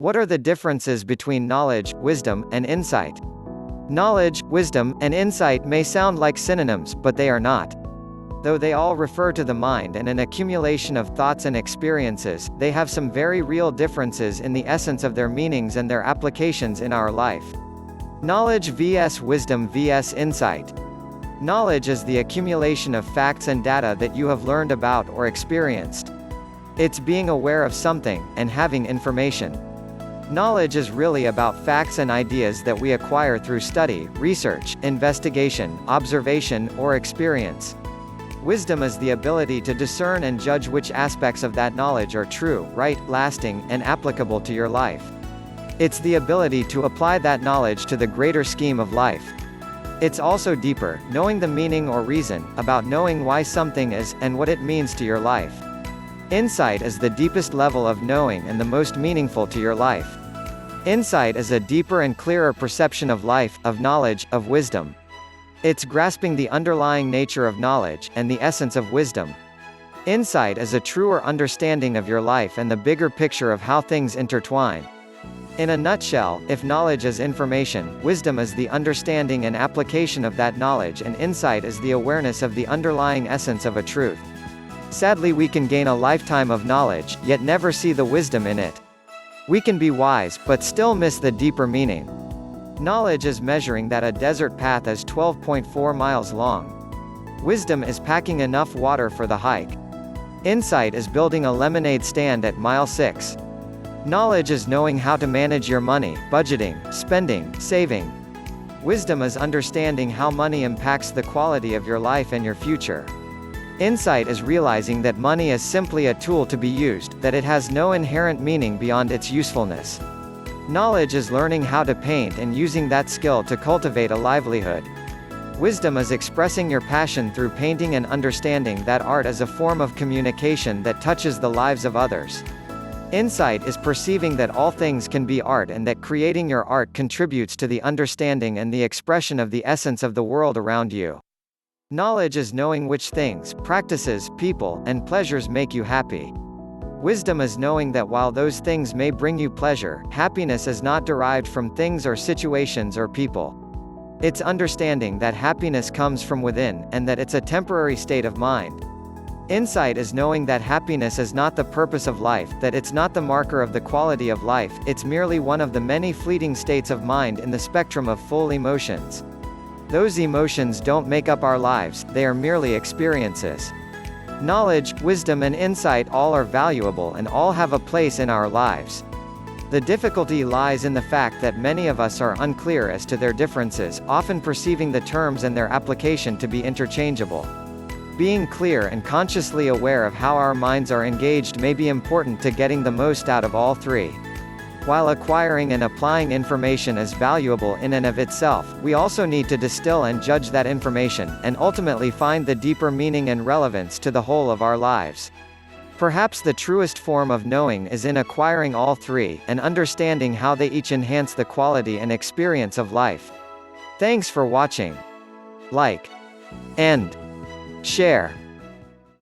What are the differences between knowledge, wisdom, and insight? Knowledge, wisdom, and insight may sound like synonyms, but they are not. Though they all refer to the mind and an accumulation of thoughts and experiences, they have some very real differences in the essence of their meanings and their applications in our life. Knowledge vs wisdom vs insight. Knowledge is the accumulation of facts and data that you have learned about or experienced. It's being aware of something, and having information. Knowledge is really about facts and ideas that we acquire through study, research, investigation, observation, or experience. Wisdom is the ability to discern and judge which aspects of that knowledge are true, right, lasting, and applicable to your life. It's the ability to apply that knowledge to the greater scheme of life. It's also deeper, knowing the meaning or reason, about knowing why something is, and what it means to your life. Insight is the deepest level of knowing and the most meaningful to your life. Insight is a deeper and clearer perception of life, of knowledge, of wisdom. It's grasping the underlying nature of knowledge, and the essence of wisdom. Insight is a truer understanding of your life and the bigger picture of how things intertwine. In a nutshell, if knowledge is information, wisdom is the understanding and application of that knowledge, and insight is the awareness of the underlying essence of a truth. Sadly, we can gain a lifetime of knowledge, yet never see the wisdom in it. We can be wise, but still miss the deeper meaning. Knowledge is measuring that a desert path is 12.4 miles long. Wisdom is packing enough water for the hike. Insight is building a lemonade stand at mile 6. Knowledge is knowing how to manage your money, budgeting, spending, saving. Wisdom is understanding how money impacts the quality of your life and your future. Insight is realizing that money is simply a tool to be used, that it has no inherent meaning beyond its usefulness. Knowledge is learning how to paint and using that skill to cultivate a livelihood. Wisdom is expressing your passion through painting and understanding that art is a form of communication that touches the lives of others. Insight is perceiving that all things can be art and that creating your art contributes to the understanding and the expression of the essence of the world around you. Knowledge is knowing which things, practices, people, and pleasures make you happy. Wisdom is knowing that while those things may bring you pleasure, happiness is not derived from things or situations or people. It's understanding that happiness comes from within, and that it's a temporary state of mind. Insight is knowing that happiness is not the purpose of life, that it's not the marker of the quality of life, it's merely one of the many fleeting states of mind in the spectrum of full emotions. Those emotions don't make up our lives, they are merely experiences. Knowledge, wisdom and insight all are valuable and all have a place in our lives. The difficulty lies in the fact that many of us are unclear as to their differences, often perceiving the terms and their application to be interchangeable. Being clear and consciously aware of how our minds are engaged may be important to getting the most out of all three. While acquiring and applying information is valuable in and of itself, we also need to distill and judge that information, and ultimately find the deeper meaning and relevance to the whole of our lives. Perhaps the truest form of knowing is in acquiring all three, and understanding how they each enhance the quality and experience of life. Thanks for watching. Like and share.